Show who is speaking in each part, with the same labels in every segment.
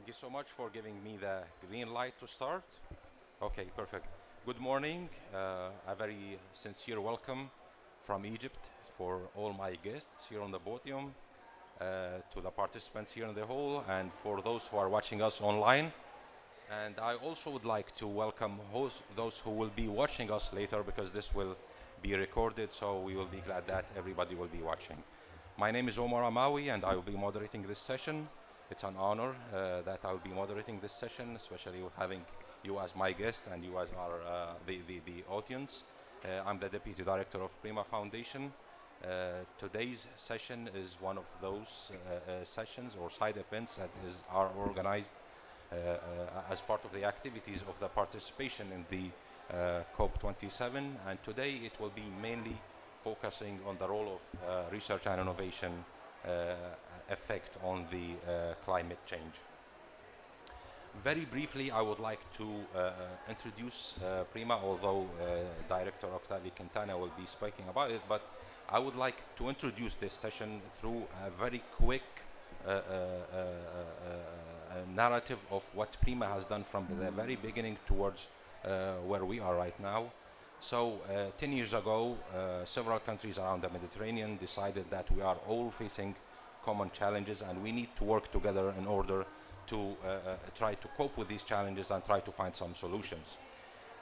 Speaker 1: you so much for giving me the green light to start. Okay, perfect. Good morning. A very sincere welcome from Egypt for all my guests here on the podium, to the participants here in the hall, and for those who are watching us online. And I also would like to welcome those who will be watching us later because this will be recorded, so we will be glad that everybody will be watching. My name is Omar Amawi, and I will be moderating this session. It's an honor that I will be moderating this session, especially having you as my guest and you as the audience. I'm the Deputy Director of Prima Foundation. Today's session is one of those sessions or side events that are organized as part of the activities of the participation in the COP27, and today it will be mainly focusing on the role of research and innovation effect on the climate change. Very briefly, I would like to introduce Prima, although Director Octavio Quintana will be speaking about it, but I would like to introduce this session through a very quick narrative of what Prima has done from the very beginning towards where we are right now. So 10 years ago, several countries around the Mediterranean decided that we are all facing common challenges and we need to work together in order to try to cope with these challenges and try to find some solutions.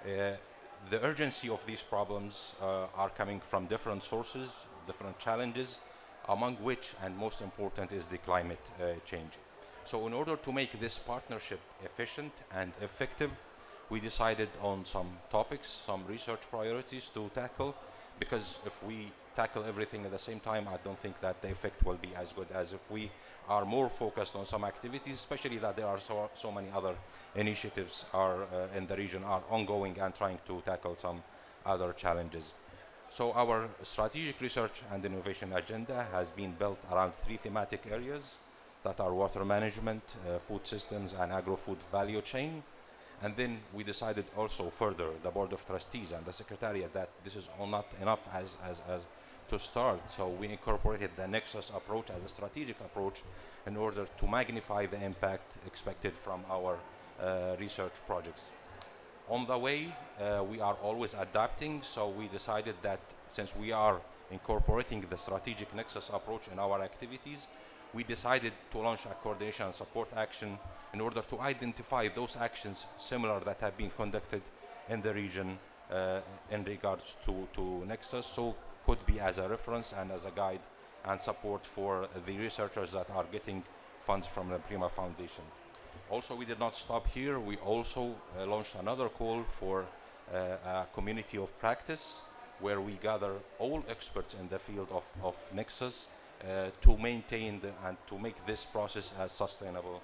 Speaker 1: The urgency of these problems are coming from different sources, different challenges, among which, and most important, is the climate change. So in order to make this partnership efficient and effective, we decided on some topics, some research priorities to tackle, because if we tackle everything at the same time, I don't think that the effect will be as good as if we are more focused on some activities, especially that there are so many other initiatives in the region are ongoing and trying to tackle some other challenges. So our strategic research and innovation agenda has been built around three thematic areas that are water management, food systems, and agro-food value chain. And then we decided also further, the Board of Trustees and the Secretariat, that this is all not enough as to start. So we incorporated the Nexus approach as a strategic approach in order to magnify the impact expected from our research projects. On the way, we are always adapting, so we decided that since we are incorporating the strategic Nexus approach in our activities, we decided to launch a coordination and support action in order to identify those actions similar that have been conducted in the region in regards to Nexus, so could be as a reference and as a guide and support for the researchers that are getting funds from the Prima Foundation. Also, we did not stop here. We also launched another call for a community of practice where we gather all experts in the field of Nexus to maintain and to make this process as sustainable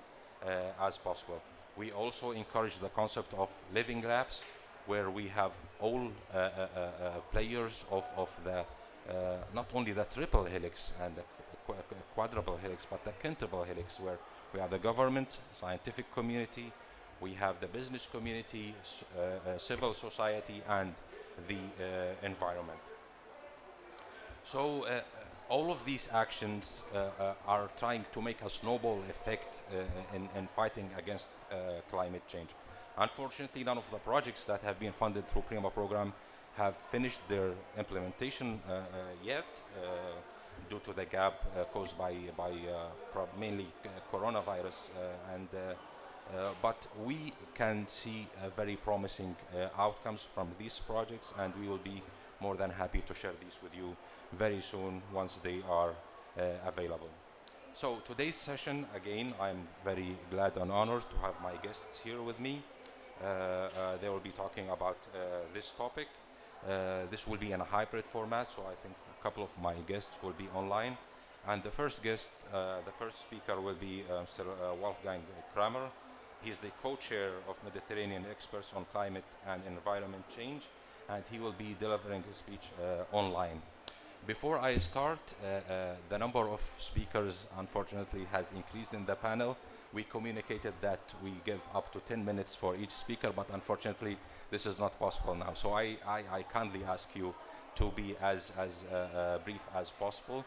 Speaker 1: as possible. We also encourage the concept of living labs, where we have all players of the not only the triple helix and the quadruple helix, but the quintuple helix, where we have the government, scientific community, we have the business community, civil society, and the environment. So all of these actions are trying to make a snowball effect in fighting against climate change. Unfortunately, none of the projects that have been funded through Prima program have finished their implementation yet due to the gap caused by mainly coronavirus. But we can see very promising outcomes from these projects, and we will be more than happy to share these with you very soon once they are available. So today's session, again, I'm very glad and honored to have my guests here with me. They will be talking about this topic. This will be in a hybrid format, so I think a couple of my guests will be online. And the first speaker will be Sir Wolfgang Kramer. He's the co-chair of Mediterranean Experts on Climate and Environment Change, and he will be delivering his speech online. Before I start, the number of speakers unfortunately has increased in the panel. We communicated that we give up to 10 minutes for each speaker, but unfortunately this is not possible now. So I kindly ask you to be as brief as possible,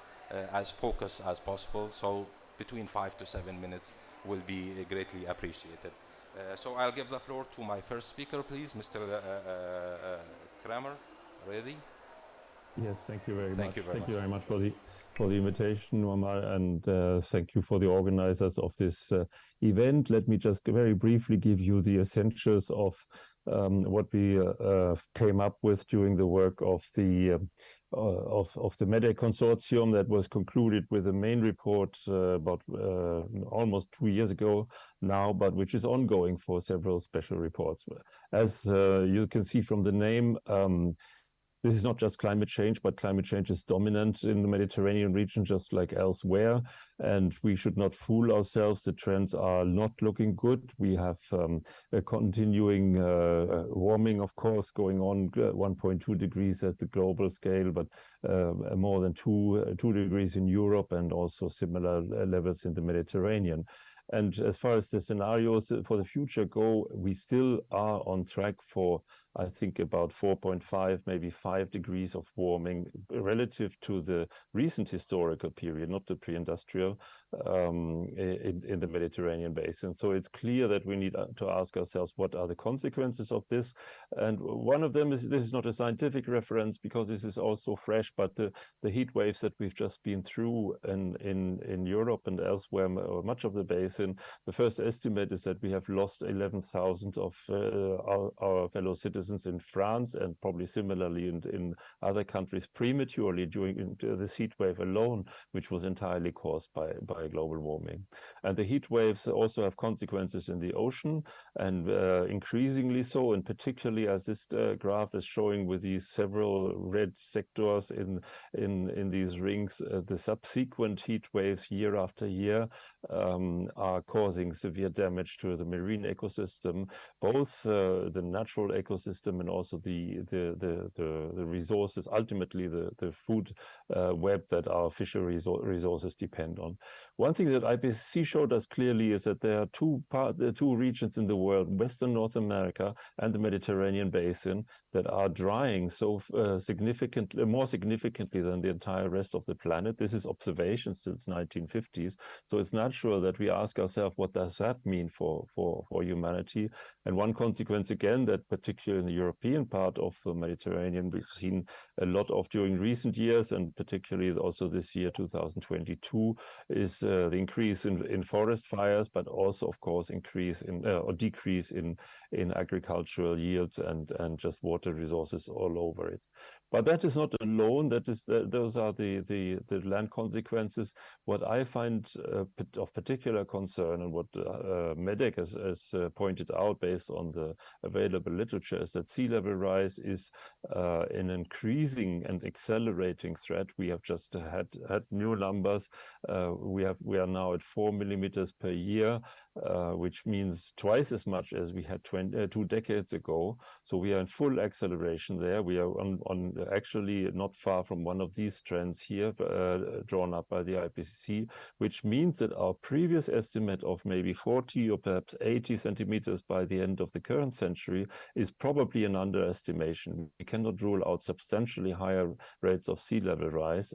Speaker 1: as focused as possible. So between 5 to 7 minutes will be greatly appreciated. So I'll give the floor to my first speaker, please, Mr. Kramer. Ready?
Speaker 2: Yes, thank you very
Speaker 1: Thank
Speaker 2: much.
Speaker 1: you very
Speaker 2: Thank
Speaker 1: much.
Speaker 2: you very much for the invitation, Muammar, and thank you for the organizers of this event. Let me just very briefly give you the essentials of what we came up with during the work of the MEDEC consortium that was concluded with a main report about almost 2 years ago now, but which is ongoing for several special reports. As you can see from the name, this is not just climate change, but climate change is dominant in the Mediterranean region, just like elsewhere. And we should not fool ourselves. The trends are not looking good. We have a continuing warming, of course, going on 1.2 degrees at the global scale, but more than 2 degrees in Europe, and also similar levels in the Mediterranean. And as far as the scenarios for the future go, we still are on track for, I think, about 4.5, maybe 5 degrees of warming relative to the recent historical period, not the pre-industrial, in the Mediterranean basin. So it's clear that we need to ask ourselves, what are the consequences of this? And one of them is, this is not a scientific reference because this is also fresh, but the heat waves that we've just been through in Europe and elsewhere, or much of the basin, the first estimate is that we have lost 11,000 of our fellow citizens in France, and probably similarly in other countries prematurely during this heat wave alone, which was entirely caused by global warming. And the heat waves also have consequences in the ocean, and increasingly so, and particularly as this graph is showing with these several red sectors in these rings, the subsequent heat waves year after year are causing severe damage to the marine ecosystem, both the natural ecosystem and also the resources, ultimately the food web that our fisheries resources depend on. One thing that IPCC showed us clearly is that there are two regions in the world, Western North America and the Mediterranean basin, that are drying so more significantly than the entire rest of the planet. This is observation since 1950s. So it's natural that we ask ourselves, what does that mean for humanity? And one consequence, again, that particularly in the European part of the Mediterranean, we've seen a lot of during recent years, and particularly also this year, 2022, is the increase in forest fires, but also, of course, increase in or decrease in agricultural yields and just water resources all over it. But that is not alone. That is, those are the land consequences. What I find of particular concern, and what MEDEC has pointed out based on the available literature, is that sea level rise is an increasing and accelerating threat. We have just had new numbers. We are now at 4 millimeters per year, which means twice as much as we had 2 decades ago. So we are in full acceleration there. We are on actually not far from one of these trends here, drawn up by the IPCC, which means that our previous estimate of maybe 40 or perhaps 80 centimeters by the end of the current century is probably an underestimation. We cannot rule out substantially higher rates of sea level rise.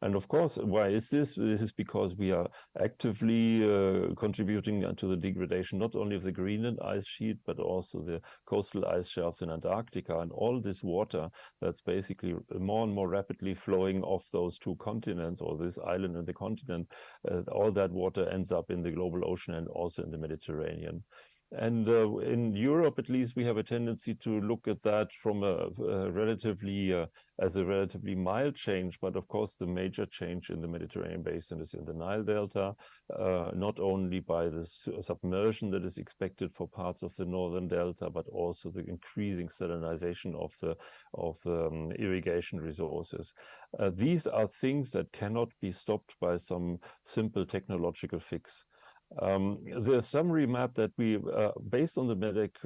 Speaker 2: And of course, why is this? This is because we are actively contributing to the degradation, not only of the Greenland ice sheet, but also the coastal ice shelves in Antarctica, and all this water that's basically more and more rapidly flowing off those two continents, or this island and the continent. All that water ends up in the global ocean and also in the Mediterranean. And in Europe, at least, we have a tendency to look at that from as a relatively mild change. But of course, the major change in the Mediterranean basin is in the Nile Delta, not only by the submersion that is expected for parts of the northern delta, but also the increasing salinization of the irrigation resources. These are things that cannot be stopped by some simple technological fix. The summary map that we, based on the MEDEC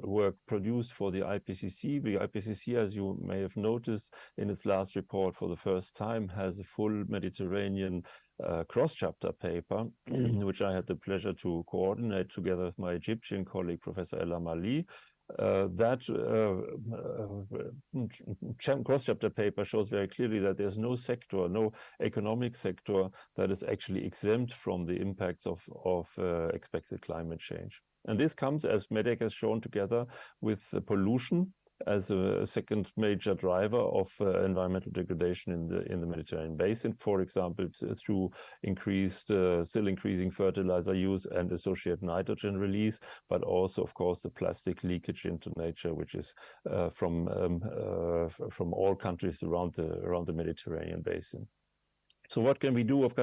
Speaker 2: work produced for the IPCC, as you may have noticed in its last report for the first time, has a full Mediterranean cross-chapter paper, which I had the pleasure to coordinate together with my Egyptian colleague, Professor Elam Ali. that cross-chapter paper shows very clearly that there's no sector, no economic sector that is actually exempt from the impacts of expected climate change. And this comes, as MEDEC has shown, together with the pollution as a second major driver of environmental degradation in the Mediterranean basin, for example, through still increasing fertilizer use and associated nitrogen release, but also, of course, the plastic leakage into nature, which is from all countries around the Mediterranean basin. So what can we do? Of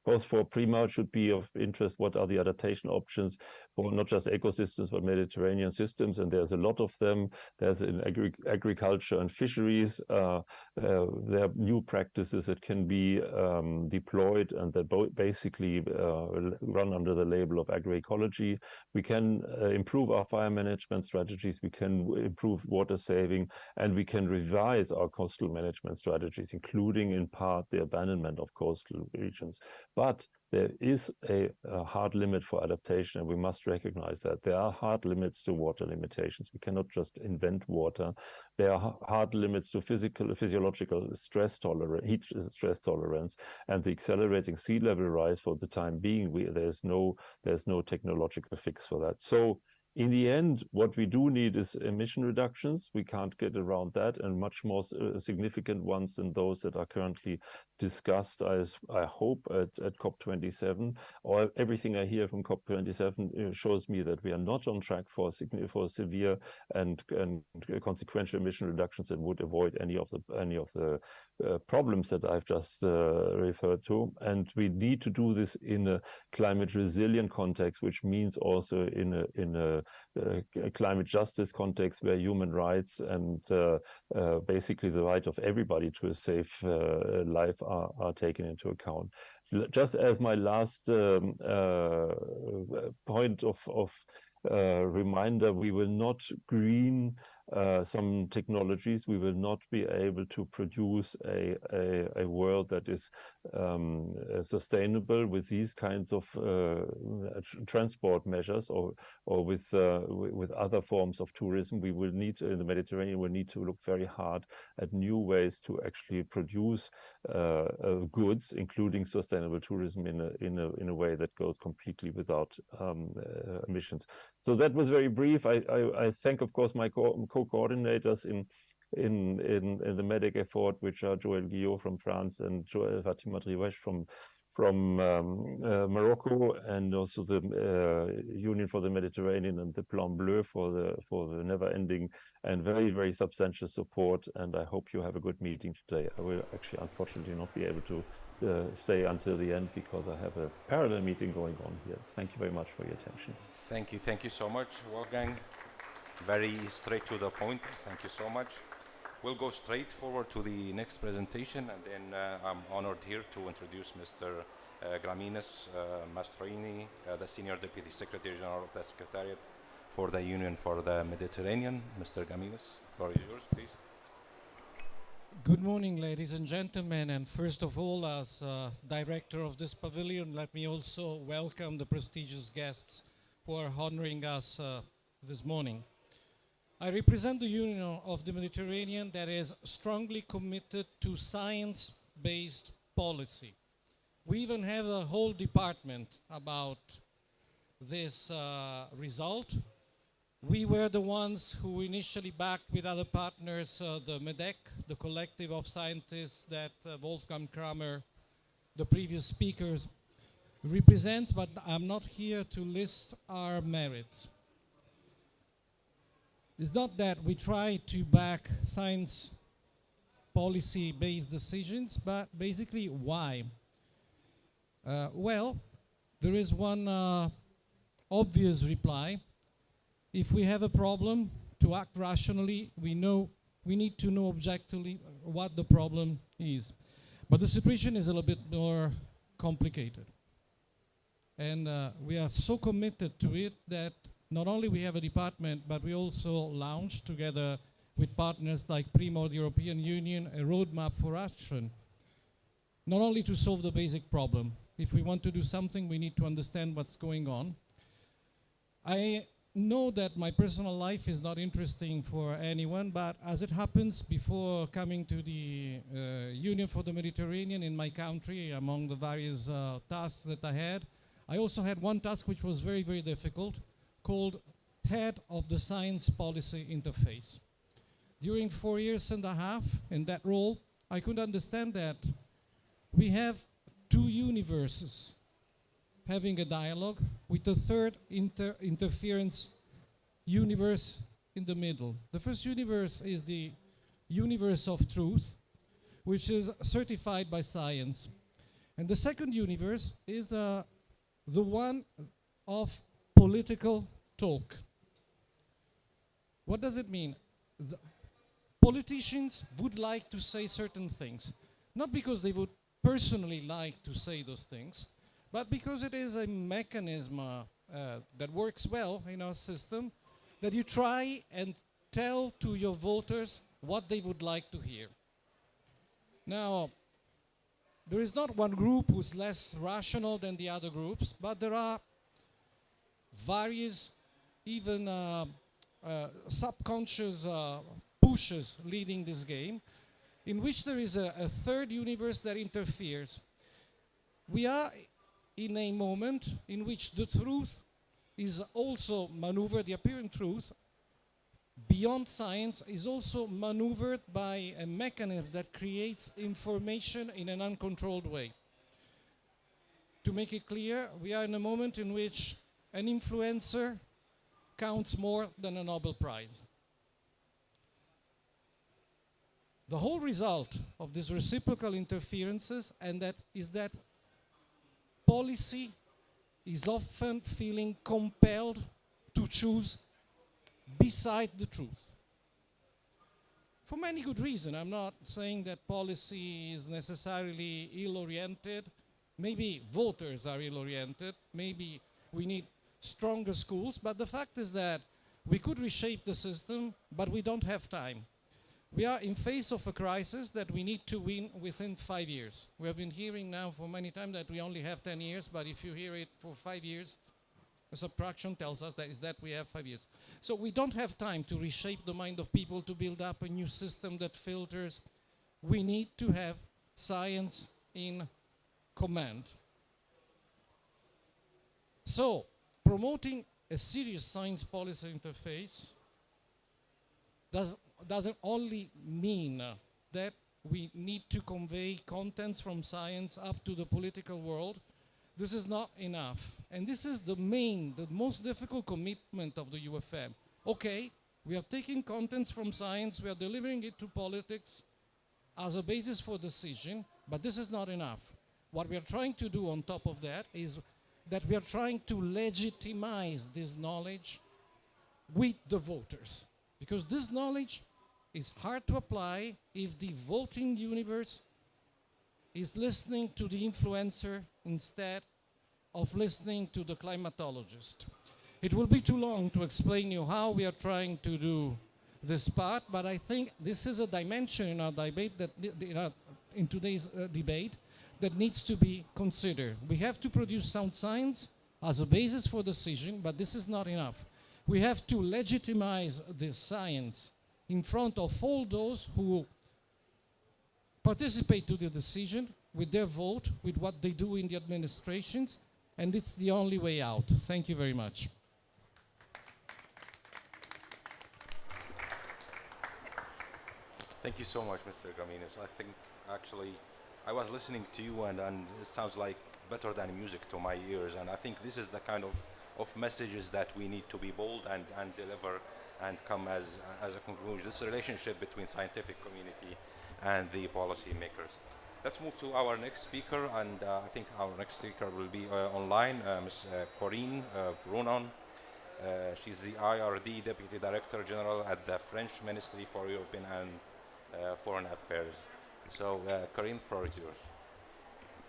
Speaker 2: course, for Prima, it should be of interest what are the adaptation options for not just ecosystems, but Mediterranean systems. And there's a lot of them. There's in agriculture and fisheries. There are new practices that can be deployed and that basically run under the label of agroecology. We can improve our fire management strategies. We can improve water saving, and we can revise our coastal management strategies, including in part the abandonment of coastal regions. But there is a hard limit for adaptation, and we must recognize that. There are hard limits to water limitations. We cannot just invent water. There are hard limits to physiological stress tolerance, heat stress tolerance, and the accelerating sea level rise for the time being. There's no technological fix for that. So in the end, what we do need is emission reductions. We can't get around that, and much more significant ones than those that are currently discussed, as I hope, at COP27. Or everything I hear from COP27 shows me that we are not on track for severe and consequential emission reductions that would avoid any of the problems that I've just referred to. And we need to do this in a climate resilient context, which means also in a climate justice context where human rights and basically the right of everybody to a safe life are taken into account. Just as my last point of reminder, we will not green some technologies. We will not be able to produce a world that is sustainable with these kinds of transport measures, or with other forms of tourism. We will need, in the Mediterranean, we'll need to look very hard at new ways to actually produce goods, including sustainable tourism, in a way that goes completely without emissions. So that was very brief. I thank, of course, my co-coordinators in the MEDEC effort, which are Joël Guillot from France and Fatima Driouech from Morocco, and also the Union for the Mediterranean and the Plan Bleu for the never-ending and very, very substantial support. And I hope you have a good meeting today. I will actually, unfortunately, not be able to stay until the end because I have a parallel meeting going on here. Thank you very much for your attention.
Speaker 1: Thank you so much, Wolfgang. Very straight to the point. Thank you so much. We'll go straight forward to the next presentation, and then I'm honored here to introduce Mr. Graminis Mastroini, the Senior Deputy Secretary General of the Secretariat for the Union for the Mediterranean. Mr. Graminis, the floor is yours, please.
Speaker 3: Good morning, ladies and gentlemen, and first of all, as director of this pavilion, let me also welcome the prestigious guests who are honoring us this morning. I represent the Union of the Mediterranean that is strongly committed to science-based policy. We even have a whole department about this result. We were the ones who initially backed with other partners the MEDEC, the collective of scientists that Wolfgang Kramer, the previous speakers, represents, but I'm not here to list our merits. It's not that we try to back science policy-based decisions, but basically why? Well, there is one obvious reply. If we have a problem, to act rationally, we need to know objectively what the problem is. But the situation is a little bit more complicated. And we are so committed to it that not only we have a department, but we also launched together with partners like Prima or the European Union a roadmap for action, not only to solve the basic problem. If we want to do something, we need to understand what's going on. I know that my personal life is not interesting for anyone, but as it happens, before coming to the Union for the Mediterranean in my country, among the various tasks that I had, I also had one task which was very, very difficult, called Head of the Science Policy Interface. During 4 years and a half in that role, I could understand that we have two universes having a dialogue with a third interference universe in the middle. The first universe is the universe of truth, which is certified by science. And the second universe is the one of political talk. What does it mean? The politicians would like to say certain things, not because they would personally like to say those things, but because it is a mechanism that works well in our system, that you try and tell to your voters what they would like to hear. Now, there is not one group who's less rational than the other groups, but there are various, even subconscious pushes leading this game, in which there is a third universe that interferes. We are in a moment in which the truth is also maneuvered, the apparent truth, beyond science, is also maneuvered by a mechanism that creates information in an uncontrolled way. To make it clear, we are in a moment in which an influencer counts more than a Nobel Prize. The whole result of these reciprocal interferences is that policy is often feeling compelled to choose beside the truth. For many good reasons. I'm not saying that policy is necessarily ill-oriented. Maybe voters are ill-oriented. Maybe we need stronger schools. But the fact is that we could reshape the system, but we don't have time. We are in face of a crisis that we need to win within 5 years. We have been hearing now for many times that we only have 10 years, but if you hear it for 5 years, the subtraction tells us that we have 5 years. So we don't have time to reshape the mind of people, to build up a new system that filters. We need to have science in command. So promoting a serious science policy interface doesn't only mean that we need to convey contents from science up to the political world. This is not enough. And this is the most difficult commitment of the UFM. Okay, we are taking contents from science, we are delivering it to politics as a basis for decision, but this is not enough. What we are trying to do on top of that is that we are trying to legitimize this knowledge with the voters. Because this knowledge is hard to apply if the voting universe is listening to the influencer instead of listening to the climatologist. It will be too long to explain you how we are trying to do this part, but I think this is a dimension in our debate that in today's debate that needs to be considered. We have to produce sound science as a basis for decision, but this is not enough. We have to legitimize this science in front of all those who participate to the decision with their vote, with what they do in the administrations, and it's the only way out. Thank you very much.
Speaker 1: Thank you so much, Mr. Graminis. I think actually I was listening to you and it sounds like better than music to my ears, and I think this is the kind of messages that we need to be bold and deliver and come as a conclusion. This relationship between scientific community and the policy makers. Let's move to our next speaker, and I think our next speaker will be online, Ms. Corinne Brunon. She's the IRD Deputy Director General at the French Ministry for European and Foreign Affairs. So, Corinne, the floor is yours.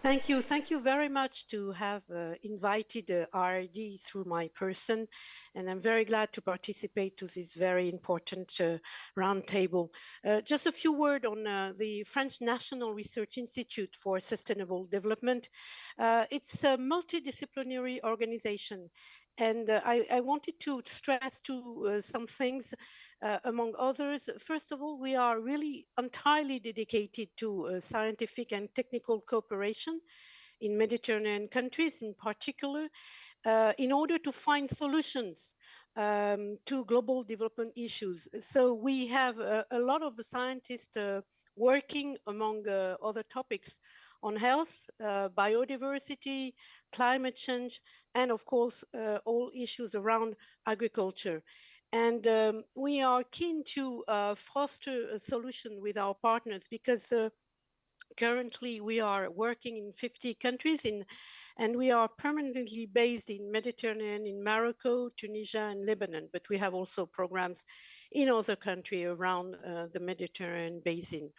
Speaker 4: Thank you. Thank you very much to have invited the RRD through my person. And I'm very glad to participate to this very important roundtable. Just a few words on the French National Research Institute for Sustainable Development. It's a multidisciplinary organization. And I wanted to stress some things, among others. First of all, we are really entirely dedicated to scientific and technical cooperation in Mediterranean countries in particular, in order to find solutions to global development issues. So we have a lot of the scientists working, among other topics, on health, biodiversity, climate change, and of course, all issues around agriculture. And we are keen to foster a solution with our partners, because currently we are working in 50 countries, and we are permanently based in Mediterranean, in Morocco, Tunisia, and Lebanon, but we have also programs in other countries around the Mediterranean basin.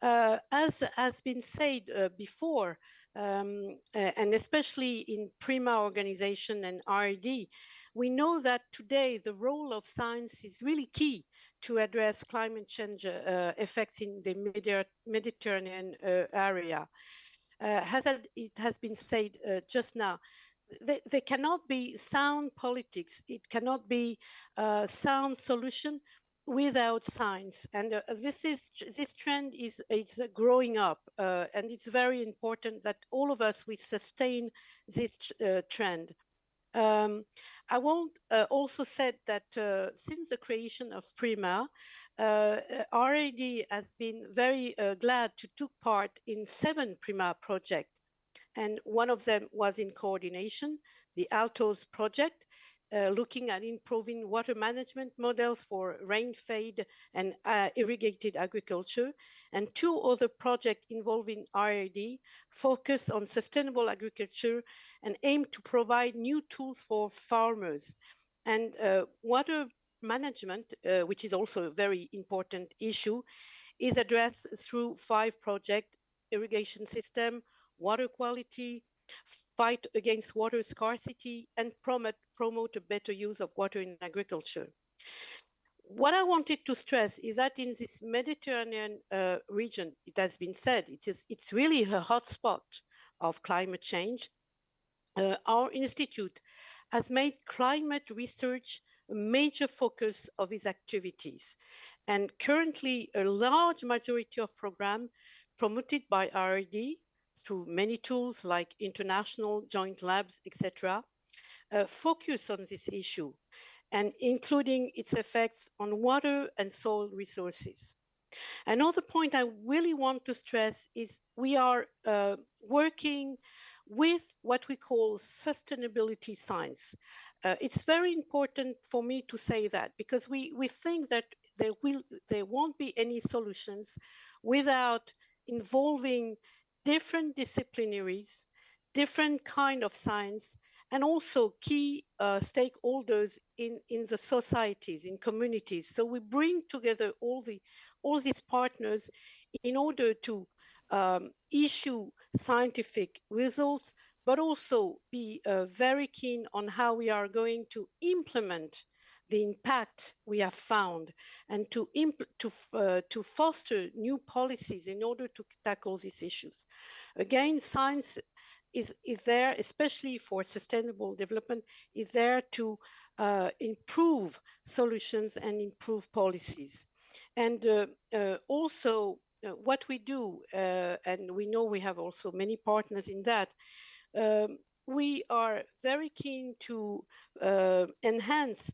Speaker 4: As has been said before, and especially in PRIMA organization and R&D, we know that today the role of science is really key to address climate change effects in the Mediterranean area. It has been said just now, there cannot be sound politics, it cannot be sound solution without science. And this trend is growing up, and it's very important that all of us we sustain this trend. I want also said that since the creation of PRIMA, RAD has been very glad to take part in 7 PRIMA projects, and one of them was in coordination, the ALTOS project, looking at improving water management models for rain fade and irrigated agriculture, and 2 other projects involving RAD focus on sustainable agriculture and aim to provide new tools for farmers. And water management, which is also a very important issue, is addressed through 5 projects: irrigation system, water quality, fight against water scarcity, and promote a better use of water in agriculture. What I wanted to stress is that in this Mediterranean region, it has been said, it's really a hotspot of climate change. Our institute has made climate research a major focus of its activities. And currently, a large majority of programs promoted by RRD through many tools like international joint labs, etc., focus on this issue, and including its effects on water and soil resources. Another point I really want to stress is we are working with what we call sustainability science. It's very important for me to say that, because we think that there won't be any solutions without involving different disciplinaries, different kind of science, and also key stakeholders in the societies, in communities. So we bring together all these partners in order to issue scientific results, but also be very keen on how we are going to implement the impact we have found, and to foster new policies in order to tackle these issues. Again, science is there, especially for sustainable development, is there to improve solutions and improve policies. And also what we do, and we know we have also many partners in that, we are very keen to enhance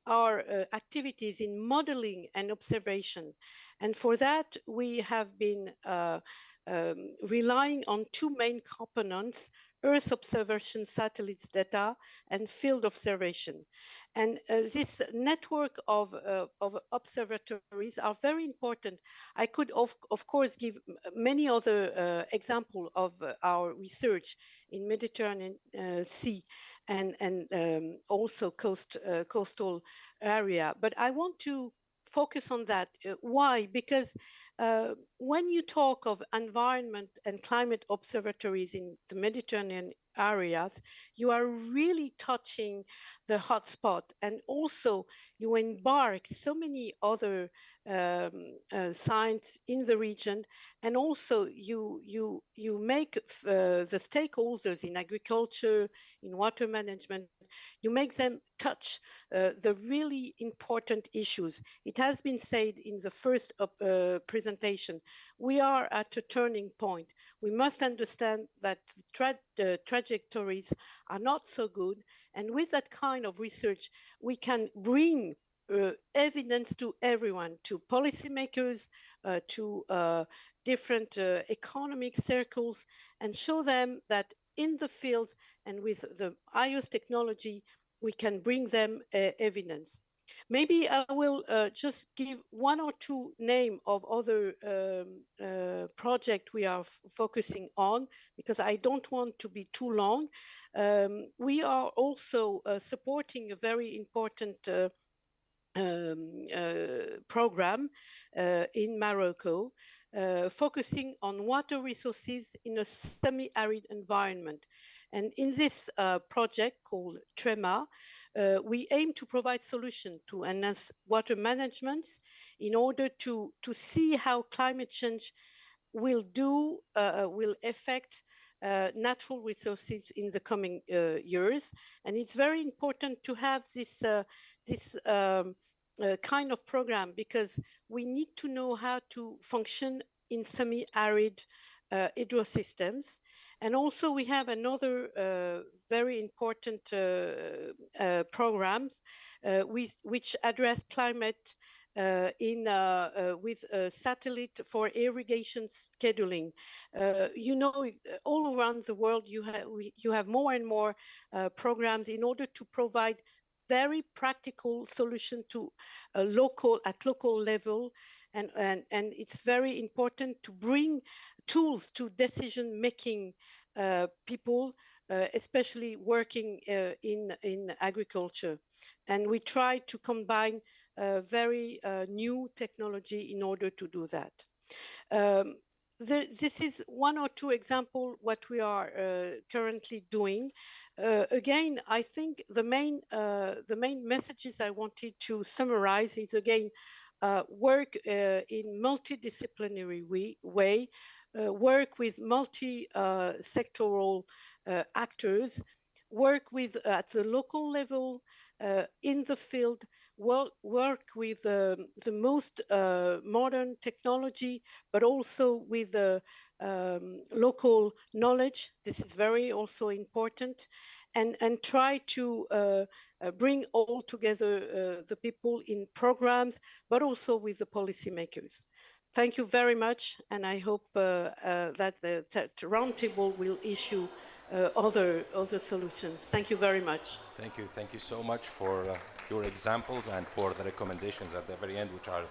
Speaker 4: our activities in modeling and observation. And for that, we have been relying on 2 main components: Earth observation satellites data and field observation. And this network of observatories are very important. I could, of course, give many other examples of our research in Mediterranean Sea and also coastal area. But I want to focus on that. Why? Because when you talk of environment and climate observatories in the Mediterranean areas, you are really touching the hotspot, and also you embark so many other science in the region, and also you make the stakeholders in agriculture, in water management, you make them touch the really important issues. It has been said in the first presentation, we are at a turning point. We must understand that the trajectories are not so good, and with that kind of research, we can bring evidence to everyone, to policymakers, to different economic circles, and show them that in the fields and with the highest technology, we can bring them evidence. Maybe I will just give one or two names of other projects we are focusing on, because I don't want to be too long. We are also supporting a very important program in Morocco, focusing on water resources in a semi-arid environment. And in this project called TREMA, we aim to provide solutions to enhance water management in order to see how climate change will affect natural resources in the coming years. And it's very important to have this kind of program, because we need to know how to function in semi-arid hydrosystems. And also we have another very important programs which address climate with satellite for irrigation scheduling. You know, all around the world, you have more and more programs in order to provide very practical solution to at local level, and it's very important to bring tools to decision making people, especially working in agriculture. And we try to combine very new technology in order to do that. This is one or two examples what we are currently doing. Again, I think the main messages I wanted to summarize is, again, work in multidisciplinary way, work with multi-sectoral actors, work with at the local level, in the field, work with the most modern technology, but also with the local knowledge. This is very also important, and try to bring all together the people in programs, but also with the policymakers. Thank you very much, and I hope that the roundtable will issue other solutions. Thank you very much.
Speaker 1: Thank you so much for your examples and for the recommendations at the very end, which I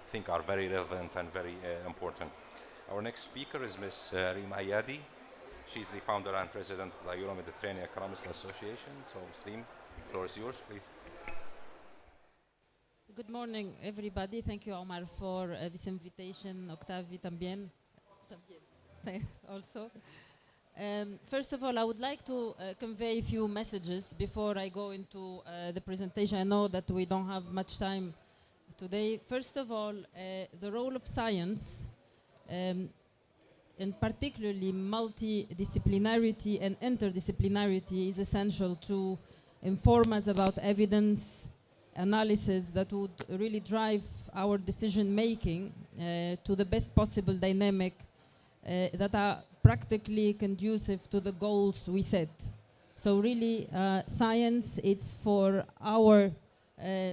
Speaker 1: think are very relevant and very important. Our next speaker is Ms. Rima Ayadi. She's the founder and president of the Euro-Mediterranean Economists Association. So, Rim, the floor is yours, please.
Speaker 5: Good morning, everybody. Thank you, Omar, for this invitation. Octavie también. Also. First of all, I would like to convey a few messages before I go into the presentation. I know that we don't have much time today. First of all, the role of science, and particularly multidisciplinarity and interdisciplinarity, is essential to inform us about evidence analysis that would really drive our decision making to the best possible dynamic that are practically conducive to the goals we set. So really, science is for our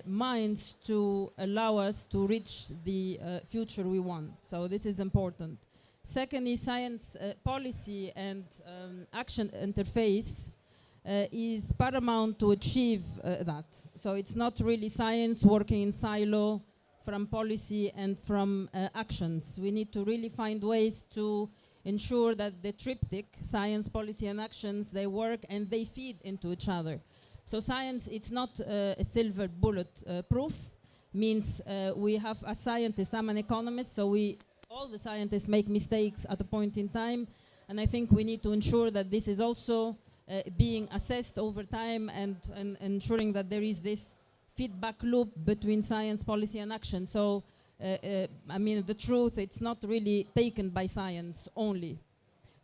Speaker 5: minds to allow us to reach the future we want. So this is important. Secondly, science policy and action interface is paramount to achieve that. So it's not really science working in silo from policy and from actions. We need to really find ways to ensure that the triptych, science, policy, and actions, they work and they feed into each other. So science, it's not a silver bullet proof, means we have a scientist, I'm an economist, so all the scientists make mistakes at a point in time, and I think we need to ensure that this is also being assessed over time and ensuring that there is this feedback loop between science, policy, and action. So I mean, the truth, it's not really taken by science only.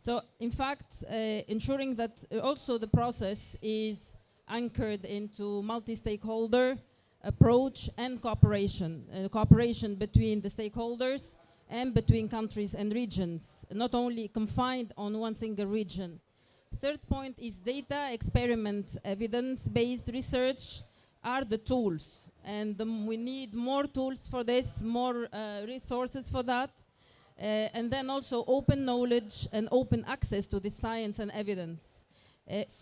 Speaker 5: So, in fact, ensuring that also the process is anchored into multi-stakeholder approach and cooperation, cooperation between the stakeholders and between countries and regions, not only confined on one single region. Third point is data, experiment, evidence-based research are the tools. And we need more tools for this, more resources for that. And then also open knowledge and open access to the science and evidence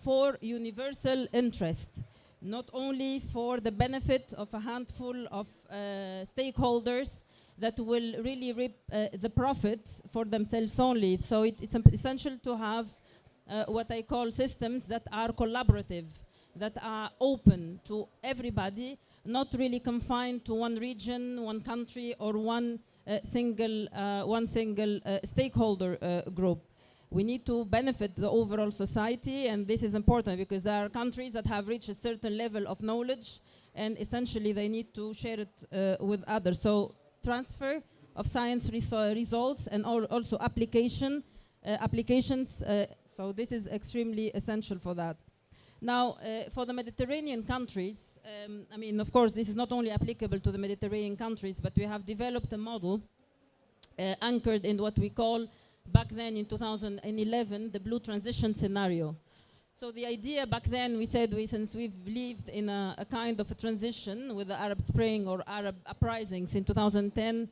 Speaker 5: for universal interest, not only for the benefit of a handful of stakeholders that will really reap the profit for themselves only. So it's essential to have what I call systems that are collaborative, that are open to everybody, not really confined to one region, one country, or one single stakeholder group. We need to benefit the overall society, and this is important because there are countries that have reached a certain level of knowledge, and essentially they need to share it with others. So transfer of science results and also applications. So this is extremely essential for that. Now, for the Mediterranean countries, I mean, of course, this is not only applicable to the Mediterranean countries, but we have developed a model anchored in what we call, back then in 2011, the blue transition scenario. So the idea back then, we said, since we've lived in a kind of a transition with the Arab Spring or Arab uprisings in 2010,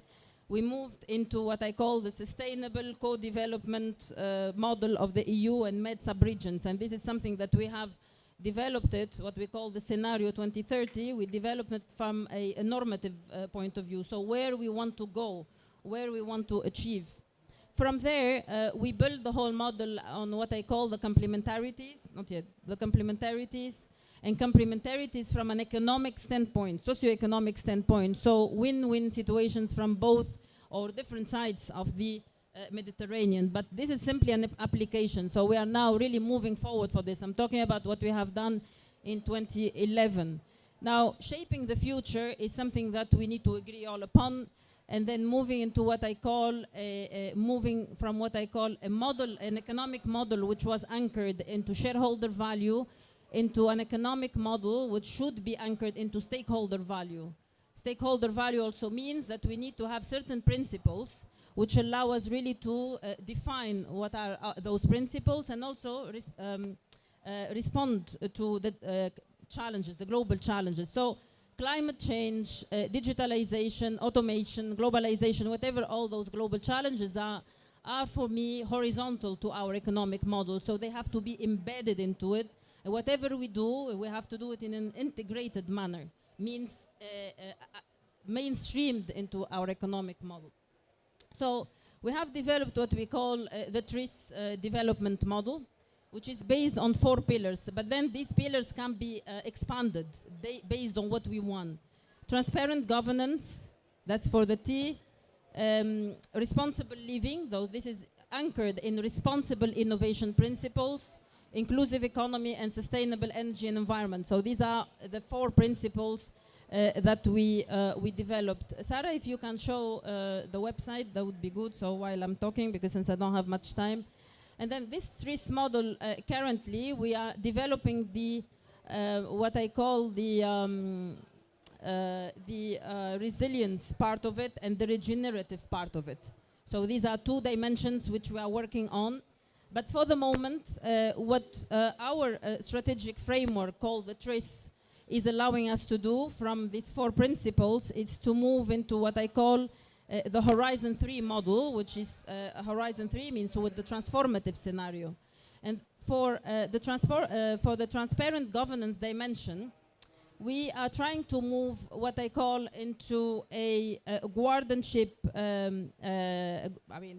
Speaker 5: we moved into what I call the sustainable co-development model of the EU and Med sub-regions. And this is something that we have developed it, what we call the scenario 2030. We developed it from a normative point of view. So where we want to go, where we want to achieve. From there, we build the whole model on what I call the complementarities, not yet, the complementarities, and complementarities from an economic standpoint, socioeconomic standpoint. So win-win situations from both or different sides of the Mediterranean. But this is simply an application. So we are now really moving forward for this. I'm talking about what we have done in 2011. Now, shaping the future is something that we need to agree all upon. And then moving into what I call, moving from what I call a model, an economic model which was anchored into shareholder value, into an economic model which should be anchored into stakeholder value. Stakeholder value also means that we need to have certain principles which allow us really to define what are those principles and also respond to the challenges, the global challenges. So climate change, digitalization, automation, globalization, whatever all those global challenges are for me horizontal to our economic model. So they have to be embedded into it. And whatever we do, we have to do it in an integrated manner, means mainstreamed into our economic model. So we have developed what we call the TRIS development model, which is based on 4 pillars. But then these pillars can be expanded based on what we want. Transparent governance, that's for the T. Responsible living, though this is anchored in responsible innovation principles, inclusive economy, and sustainable energy and environment. So these are the 4 principles that we developed. Sarah, if you can show the website, that would be good. So while I'm talking, because since I don't have much time. And then this TRIS model, currently, we are developing the, what I call the resilience part of it and the regenerative part of it. So these are 2 dimensions which we are working on. But for the moment, what our strategic framework called the TRIS is allowing us to do from these 4 principles is to move into what I call the Horizon 3 model, which is Horizon 3 means with the transformative scenario. And for the transparent governance dimension, we are trying to move what I call into a guardianship,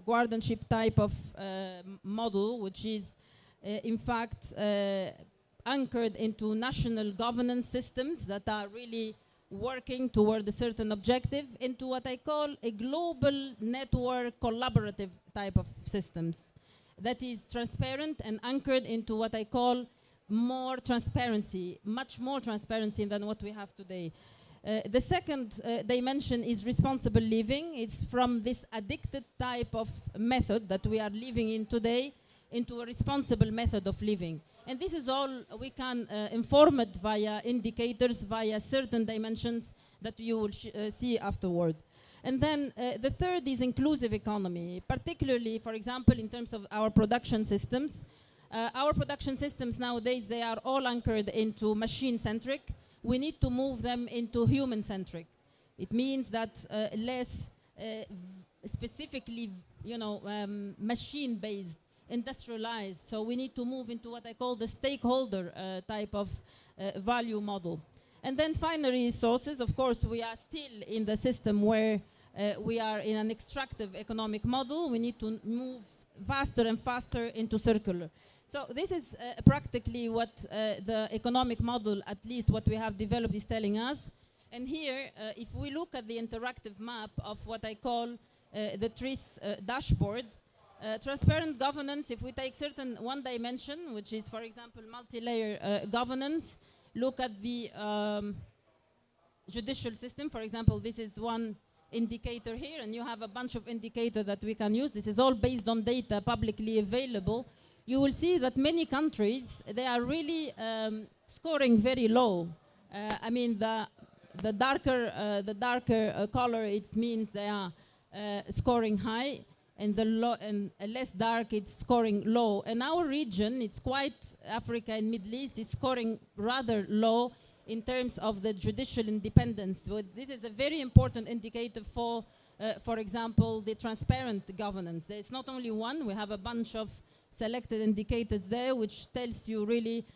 Speaker 5: guardianship type of model, which is in fact anchored into national governance systems that are really working toward a certain objective, into what I call a global network collaborative type of systems that is transparent and anchored into what I call more transparency, much more transparency than what we have today. The second dimension is responsible living. It's from this addicted type of method that we are living in today into a responsible method of living. And this is all we can inform it via indicators, via certain dimensions that you will see afterward. And then the third is inclusive economy, particularly, for example, in terms of our production systems. Our production systems nowadays, they are all anchored into machine-centric. We need to move them into human-centric. It means that less specifically, machine-based, industrialized. So we need to move into what I call the stakeholder type of value model. And then finally, resources. Of course, we are still in the system where we are in an extractive economic model. We need to move faster and faster into circular. So this is practically what the economic model, at least what we have developed, is telling us. And here, if we look at the interactive map of what I call the TRIS dashboard, transparent governance, if we take one dimension, which is, for example, multi-layer governance, look at the judicial system. For example, this is one indicator here, and you have a bunch of indicators that we can use. This is all based on data publicly available. You will see that many countries, they are really scoring very low. I mean, the darker color, it means they are scoring high, and the less dark, it's scoring low. And our region, it's quite Africa and Middle East, is scoring rather low in terms of the judicial independence. So this is a very important indicator for example, the transparent governance. There's not only one, we have a bunch of selected indicators there, which tells you really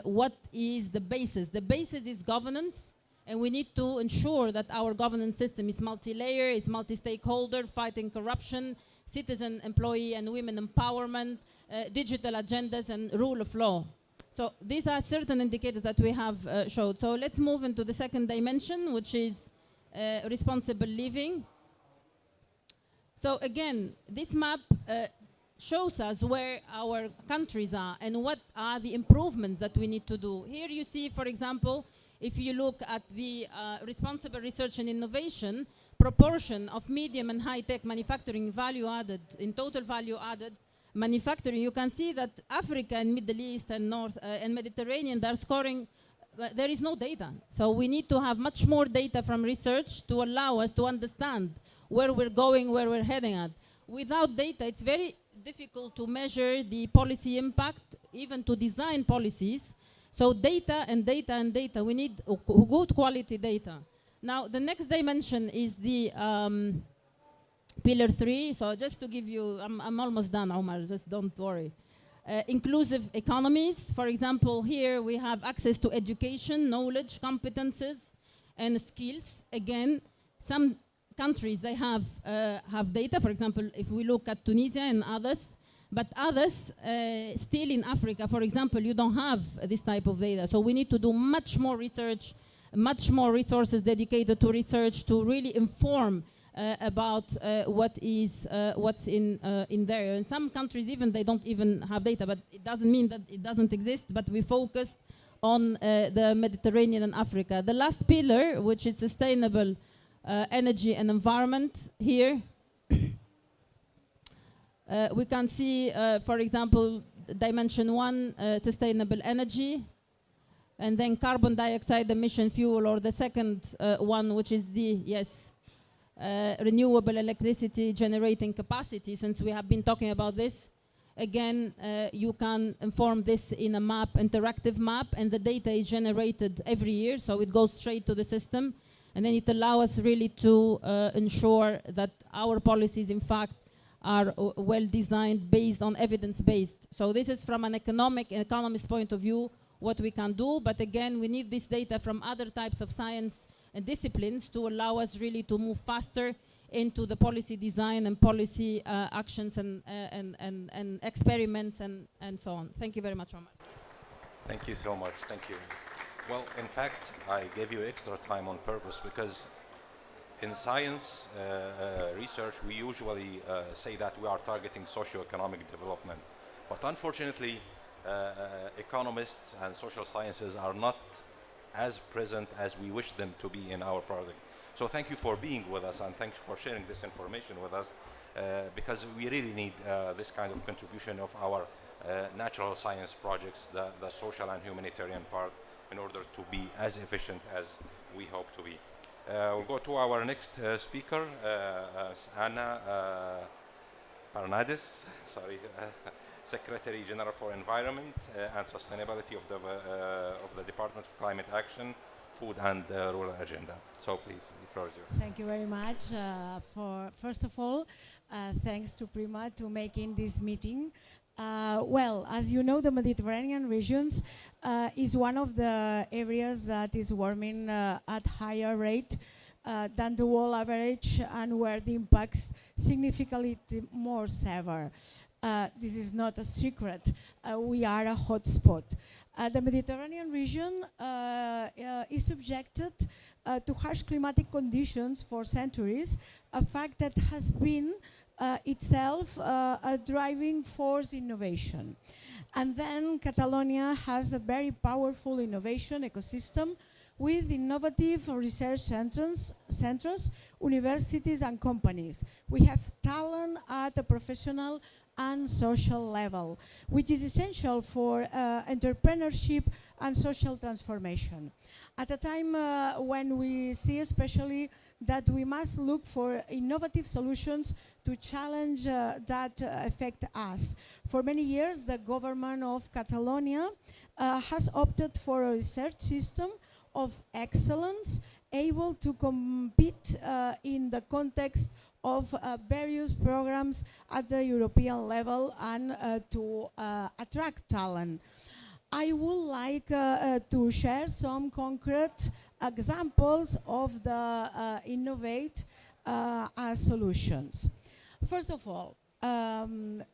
Speaker 5: what is the basis. The basis is governance, and we need to ensure that our governance system is multi-layer, is multi-stakeholder, fighting corruption, citizen, employee, and women empowerment, digital agendas, and rule of law. So these are certain indicators that we have showed. So let's move into the second dimension, which is responsible living. So again, this map shows us where our countries are and what are the improvements that we need to do. Here you see, for example, if you look at the responsible research and innovation, proportion of medium and high-tech manufacturing value added, in total value added manufacturing, you can see that Africa and Middle East and North and Mediterranean, they're scoring, there is no data. So we need to have much more data from research to allow us to understand where we're going, where we're heading at. Without data, it's very difficult to measure the policy impact, even to design policies. So data and data and data, we need good quality data. Now, the next dimension is the pillar 3. So just to give you, I'm almost done, Omar, just don't worry. Inclusive economies. For example, here we have access to education, knowledge, competences, and skills. Again, some countries, they have data. For example, if we look at Tunisia and others, but others, still in Africa, for example, you don't have this type of data. So we need to do much more research, much more resources dedicated to research to really inform about what's in there. In some countries, even they don't even have data, but it doesn't mean that it doesn't exist. But we focused on the Mediterranean and Africa. The last pillar, which is sustainable energy and environment, here we can see, for example, dimension 1, sustainable energy, and then carbon dioxide emission fuel, or the second one, which is the, renewable electricity generating capacity. Since we have been talking about this, again, you can inform this in a map, interactive map, and the data is generated every year, so it goes straight to the system. And then it allows us really to ensure that our policies, in fact, are well designed based on evidence-based. So this is from an economist point of view, what we can do. But again, we need this data from other types of science and disciplines to allow us really to move faster into the policy design and policy actions and experiments and so on. Thank you very much, Omar.
Speaker 1: Thank you so much. Thank you. Well, in fact, I gave you extra time on purpose because in science research, we usually say that we are targeting socio-economic development. But unfortunately, economists and social sciences are not as present as we wish them to be in our project. So thank you for being with us, and thank you for sharing this information with us, because we really need this kind of contribution of our natural science projects, the social and humanitarian part, in order to be as efficient as we hope to be. We'll go to our next speaker, Anna Parnadis, sorry, Secretary General for Environment and Sustainability of the Department of Climate Action, Food and Rural Agenda. So please, the floor is yours.
Speaker 6: Thank you very much. First of all, thanks to Prima to making this meeting. Well, as you know, the Mediterranean regions is one of the areas that is warming at higher rate than the world average, and where the impacts significantly more severe. This is not a secret. We are a hotspot. The Mediterranean region is subjected to harsh climatic conditions for centuries, a fact that has been itself a driving force innovation. And then Catalonia has a very powerful innovation ecosystem with innovative research centers, universities and companies. We have talent at a professional and social level, which is essential for entrepreneurship and social transformation. At a time when we see especially that we must look for innovative solutions to challenge that affect us. For many years, the government of Catalonia has opted for a research system of excellence, able to compete in the context of various programs at the European level and to attract talent. I would like to share some concrete examples of the innovate solutions. First of all,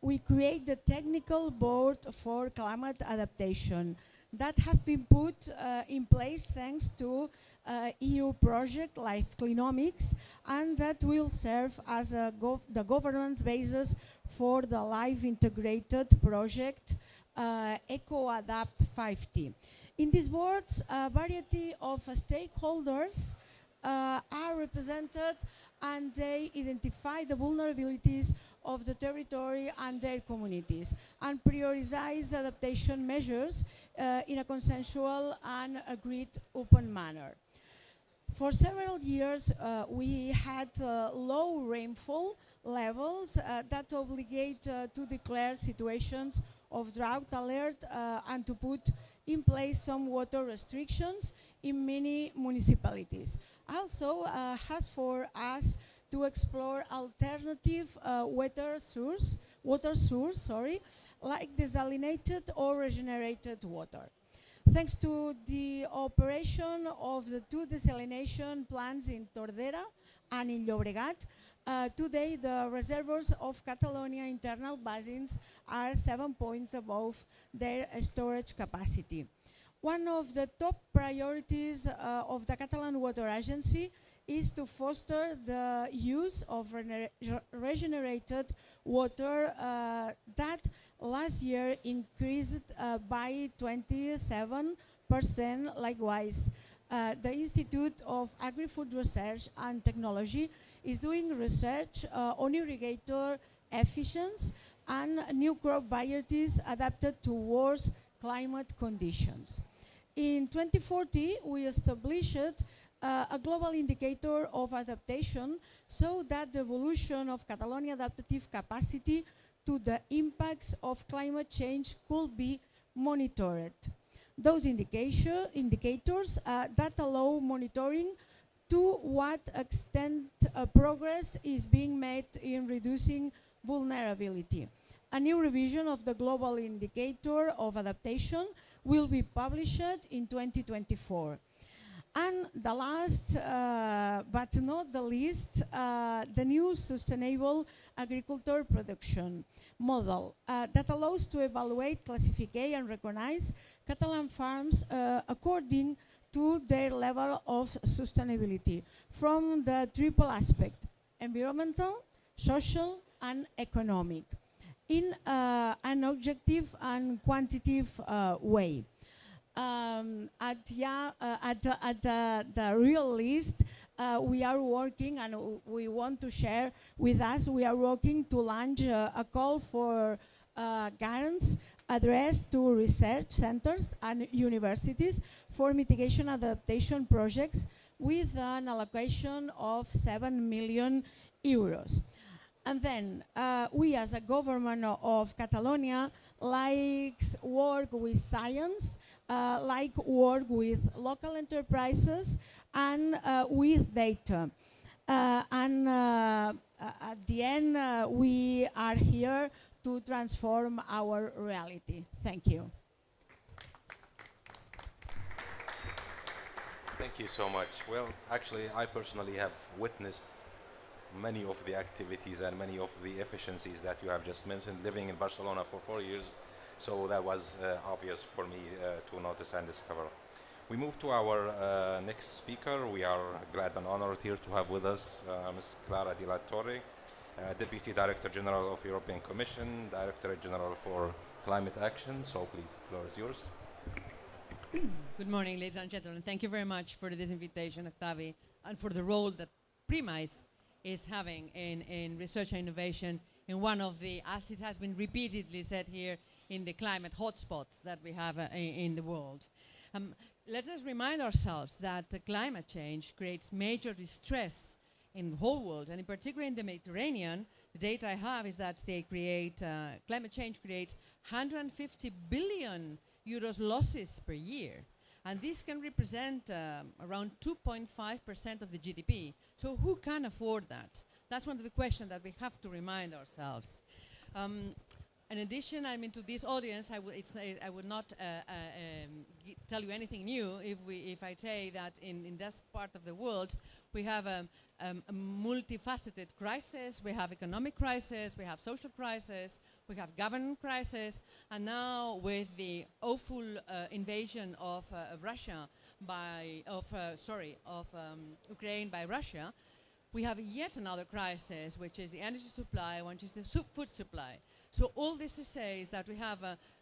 Speaker 6: we create the technical board for climate adaptation that have been put in place thanks to EU project like Clinomics, and that will serve as the governance basis for the live integrated project EcoAdapt 5T. In these boards, a variety of stakeholders are represented, and they identify the vulnerabilities of the territory and their communities, and prioritize adaptation measures in a consensual and agreed open manner. For several years, we had low rainfall levels that obligate to declare situations of drought alert and to put in place some water restrictions in many municipalities. Also, has for us to explore alternative water source, like desalinated or regenerated water. Thanks to the operation of the 2 desalination plants in Tordera and in Llobregat, today the reservoirs of Catalonia internal basins are 7 points above their storage capacity. One of the top priorities of the Catalan Water Agency is to foster the use of regenerated water that last year increased by 27%. Likewise, the Institute of Agri-Food Research and Technology is doing research on irrigator efficiency and new crop varieties adapted to worse climate conditions. In 2040, we established a global indicator of adaptation so that the evolution of Catalonia adaptive capacity to the impacts of climate change could be monitored. Those indicators that allow monitoring to what extent progress is being made in reducing vulnerability. A new revision of the global indicator of adaptation will be published in 2024. And the last, but not the least, the new sustainable agriculture production model that allows to evaluate, classify, and recognize Catalan farms according to their level of sustainability from the triple aspect: environmental, social, and economic, in an objective and quantitative way. the real list, we are working, and we want to share with us, we are working to launch a call for grants addressed to research centers and universities for mitigation adaptation projects with an allocation of 7 million euros. And then we as a government of Catalonia likes work with science, like work with local enterprises and with data. At the end, we are here to transform our reality. Thank you.
Speaker 1: Thank you so much. Well, actually, I personally have witnessed many of the activities and many of the efficiencies that you have just mentioned, living in Barcelona for 4 years. So that was obvious for me to notice and discover. We move to our next speaker. We are glad and honored here to have with us Ms. Clara Di La Torre, Deputy Director General of European Commission, Director General for Climate Action. So please, the floor is yours.
Speaker 7: Good morning, ladies and gentlemen. Thank you very much for this invitation, Octavi, and for the role that PRIMA is having in research and innovation in one of the, as it has been repeatedly said here, in the climate hotspots that we have in the world. Let us remind ourselves that climate change creates major distress in the whole world, and in particular in the Mediterranean. The data I have is that they create, climate change creates 150 billion euros losses per year. And this can represent around 2.5% of the GDP. So who can afford that? That's one of the questions that we have to remind ourselves. In addition, I mean, to this audience, I would not tell you anything new if I say that in this part of the world, we have a multifaceted crisis. We have economic crisis, we have social crisis, we have government crisis, and now with the awful invasion of Ukraine by Russia, we have yet another crisis, which is the energy supply, which is the food supply. So all this to say is that we have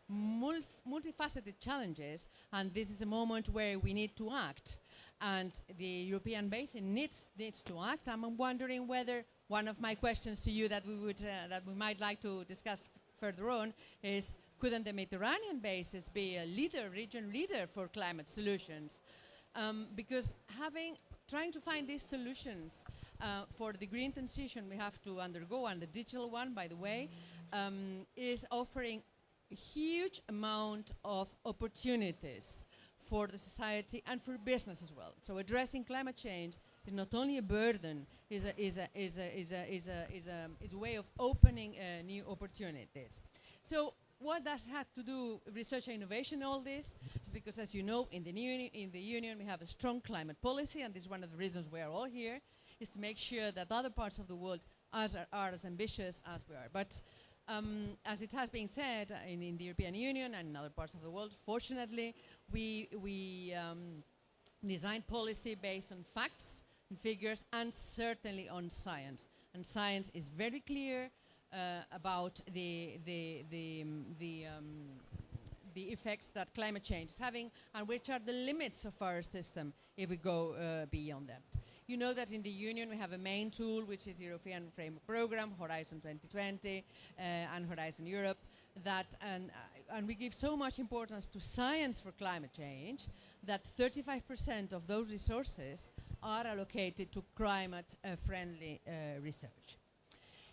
Speaker 7: multifaceted challenges, and this is a moment where we need to act. And the European Basin needs to act. I'm wondering whether one of my questions to you that we might like to discuss further on is, couldn't the Mediterranean Basin be a region leader for climate solutions? Because trying to find these solutions for the green transition we have to undergo, and the digital one, by the way, is offering a huge amount of opportunities for the society and for business as well. So addressing climate change is not only a burden, is a way of opening new opportunities. So what does have to do with research and innovation? All this is because, as you know, in the Union we have a strong climate policy, and this is one of the reasons we are all here, is to make sure that other parts of the world are as ambitious as we are. But as it has been said in the European Union and in other parts of the world, fortunately, we design policy based on facts and figures, and certainly on science. And science is very clear about the effects that climate change is having, and which are the limits of our system if we go beyond that. You know that in the Union we have a main tool, which is the European Framework Programme, Horizon 2020, and Horizon Europe, and we give so much importance to science for climate change that 35% of those resources are allocated to climate-friendly research.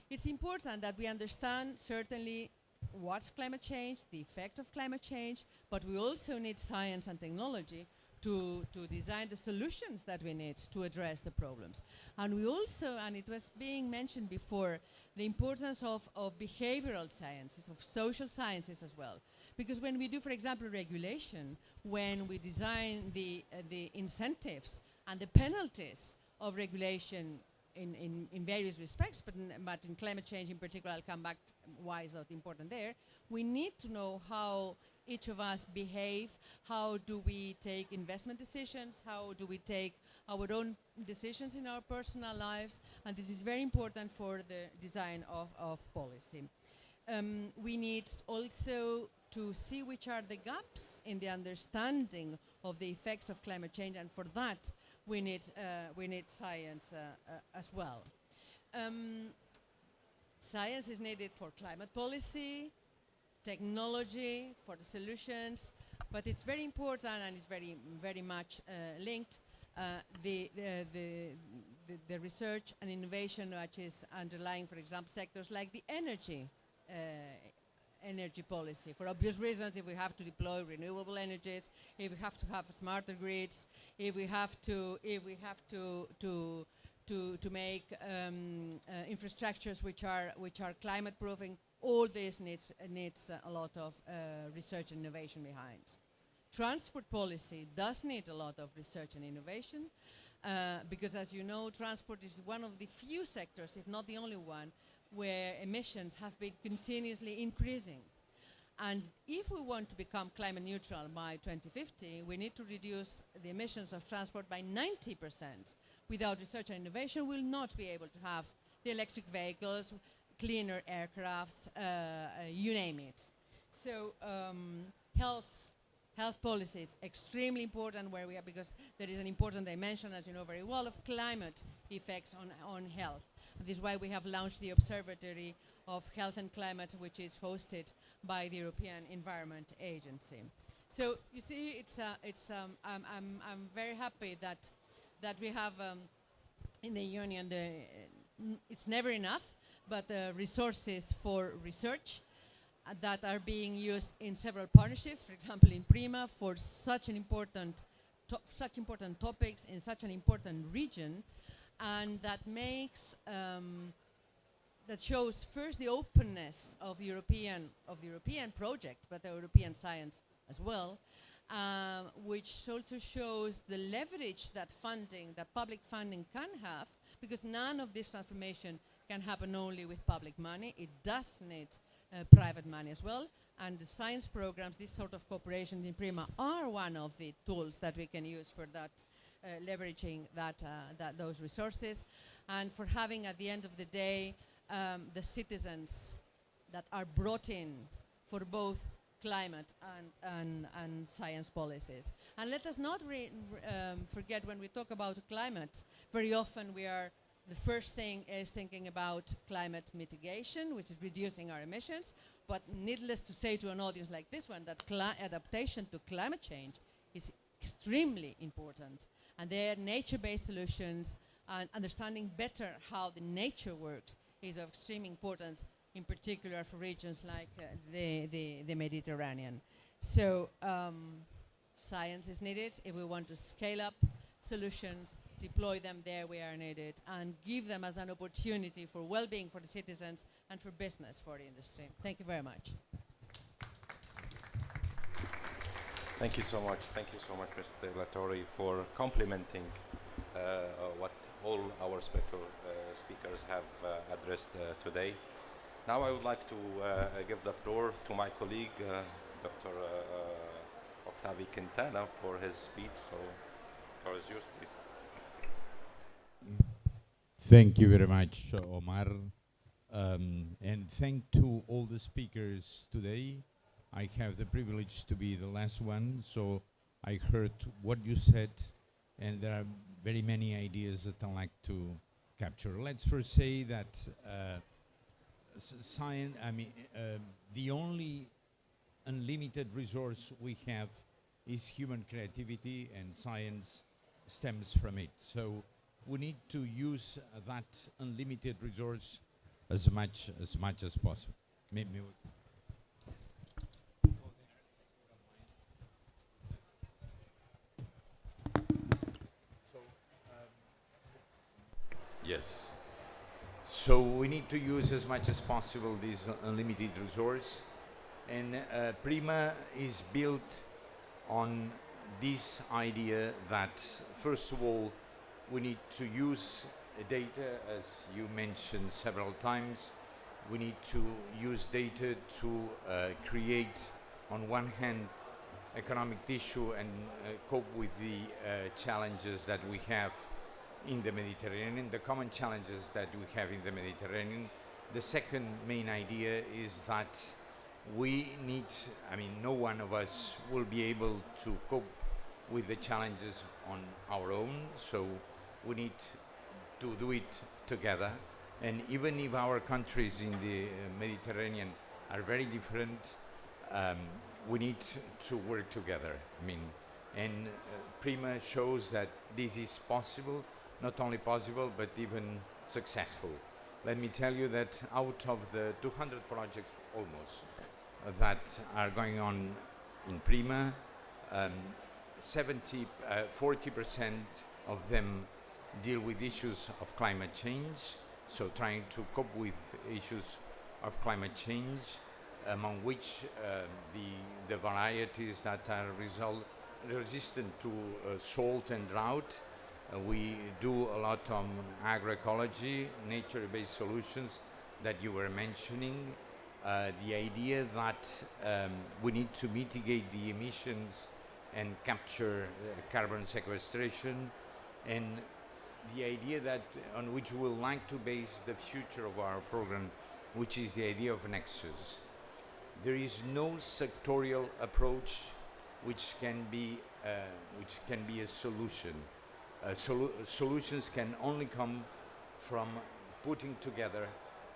Speaker 7: It's important that we understand certainly what's climate change, the effect of climate change, but we also need science and technology to design the solutions that we need to address the problems. And we also, and it was being mentioned before, the importance of behavioral sciences, of social sciences as well. Because when we do, for example, regulation, when we design the incentives and the penalties of regulation in various respects, but in climate change in particular, I'll come back to why is that important there, we need to know how each of us behave, how do we take investment decisions, how do we take our own decisions in our personal lives, and this is very important for the design of policy. We need also to see which are the gaps in the understanding of the effects of climate change, and for that we need science as well. Science is needed for climate policy, technology, for the solutions, but it's very important and it's very much linked the research and innovation which is underlying, for example, sectors like the energy policy. For obvious reasons, if we have to deploy renewable energies, if we have to have smarter grids, if we have to make infrastructures which are climate proofing, all this needs a lot of research and innovation behind. Transport policy does need a lot of research and innovation because, as you know, transport is one of the few sectors, if not the only one, where emissions have been continuously increasing. And if we want to become climate neutral by 2050, we need to reduce the emissions of transport by 90%. Without research and innovation, we'll not be able to have the electric vehicles, cleaner aircrafts, you name it. So health policy is extremely important where we are, because there is an important dimension, as you know very well, of climate effects on health. And this is why we have launched the Observatory of Health and Climate, which is hosted by the European Environment Agency. So you see, I'm very happy that we have in the Union, it's never enough, but resources for research that are being used in several partnerships, for example in PRIMA, for such important topics in such an important region, and that makes that shows first the openness of the European project, but the European science as well, which also shows the leverage that public funding can have, because none of this transformation can happen only with public money. It does need private money as well, and the science programs, this sort of cooperation in PRIMA, are one of the tools that we can use for that, leveraging those resources, and for having at the end of the day the citizens that are brought in for both climate and science policies. And let us not forget, when we talk about climate, very often the first thing is thinking about climate mitigation, which is reducing our emissions, but needless to say to an audience like this one that adaptation to climate change is extremely important. And their nature-based solutions and understanding better how the nature works is of extreme importance, in particular for regions like the Mediterranean. So science is needed if we want to scale up solutions, deploy them there where are needed, and give them as an opportunity for well-being for the citizens and for business for the industry. Thank you very much.
Speaker 1: Thank you so much. Thank you so much, Mr. De La Torre, for complementing what all our speakers have addressed today. Now I would like to give the floor to my colleague, Dr. Octavio Quintana, for his speech. So, the floor is yours, please.
Speaker 8: Thank you very much, Omar. And thank to all the speakers today. I have the privilege to be the last one, so I heard what you said, and there are very many ideas that I'd like to capture. Let's first say that science, the only unlimited resource we have is human creativity, and science stems from it. So we need to use that unlimited resource as much as possible. Yes. So we need to use as much as possible this unlimited resource, and PRIMA is built on this idea that, first of all, we need to use data, as you mentioned several times. We need to use data to create, on one hand, economic tissue and cope with the challenges that we have in the Mediterranean, the common challenges that we have in the Mediterranean. The second main idea is that we need, I mean, no one of us will be able to cope with the challenges on our own, so we need to do it together. And even if our countries in the Mediterranean are very different, we need to work together. I mean, and PRIMA shows that this is possible, not only possible, but even successful. Let me tell you that out of the 200 projects almost that are going on in PRIMA, 40% of them deal with issues of climate change, so trying to cope with issues of climate change, among which the varieties that are resistant to salt and drought. We do a lot on agroecology, nature-based solutions that you were mentioning. The idea that we need to mitigate the emissions and capture carbon sequestration, and the idea that on which we would like to base the future of our program, which is the idea of nexus. There is no sectorial approach which can be a solution. Solutions can only come from putting together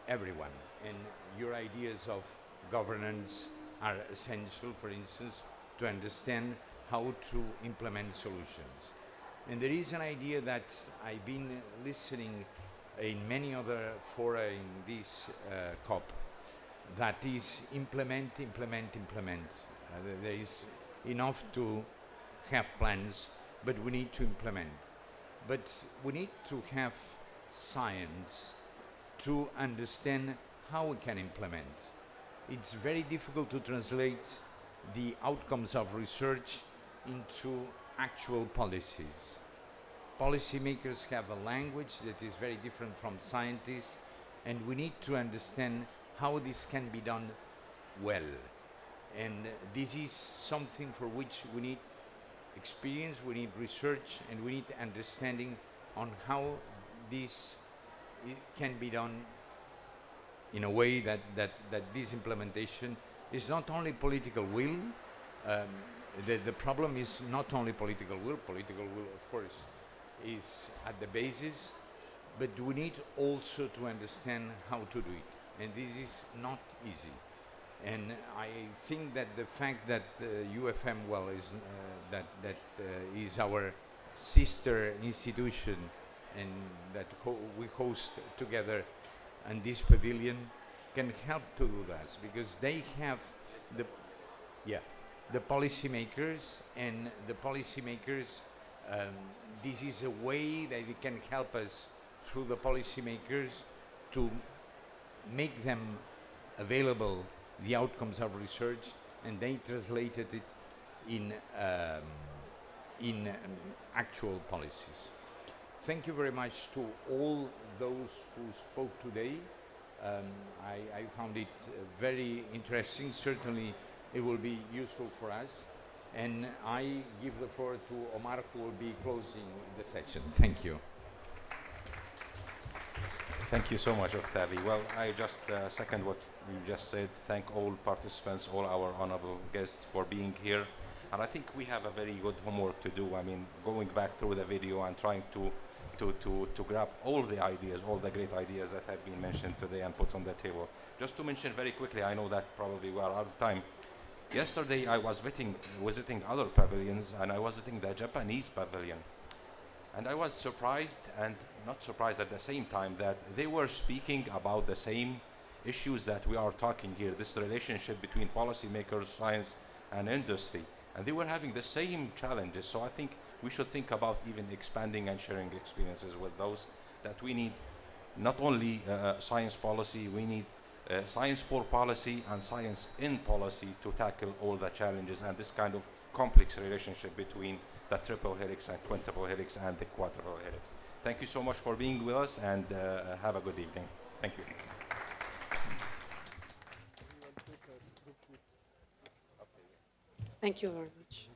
Speaker 8: everyone, and your ideas of governance are essential, for instance, to understand how to implement solutions. And there is an idea that I've been listening in many other fora in this COP, that is implement. There is enough to have plans, but we need to implement. But we need to have science to understand how we can implement. It's very difficult to translate the outcomes of research into actual policies. Policymakers have a language that is very different from scientists, and we need to understand how this can be done well. And this is something for which we need experience, we need research, and we need understanding on how this can be done in a way that this implementation is not only political will. The problem is not only political will, of course, is at the basis, but we need also to understand how to do it. And this is not easy. And I think that the fact that UFM, well, is our sister institution, and that we host together in this pavilion, can help to do that, because they have the policymakers, and the policymakers, this is a way that they can help us through the policymakers to make them available the outcomes of research, and they translated it in actual policies. Thank you very much to all those who spoke today. I found it very interesting. Certainly it will be useful for us. And I give the floor to Omar, who will be closing the session. Thank you.
Speaker 1: Thank you so much, Octavi. Well, I just second what you just said. Thank all participants, all our honorable guests for being here. And I think we have a very good homework to do. I mean, going back through the video and trying to grab all the ideas, all the great ideas that have been mentioned today and put on the table. Just to mention very quickly, I know that probably we are out of time. Yesterday, I was visiting other pavilions, and I was visiting the Japanese pavilion. And I was surprised, and not surprised at the same time, that they were speaking about the same issues that we are talking here, this relationship between policymakers, science, and industry. And they were having the same challenges. So I think we should think about even expanding and sharing experiences with those, that we need not only science policy, we need science for policy and science in policy to tackle all the challenges and this kind of complex relationship between the triple helix and quintuple helix and the quadruple helix. Thank you so much for being with us, and have a good evening. Thank you.
Speaker 4: Thank you very much.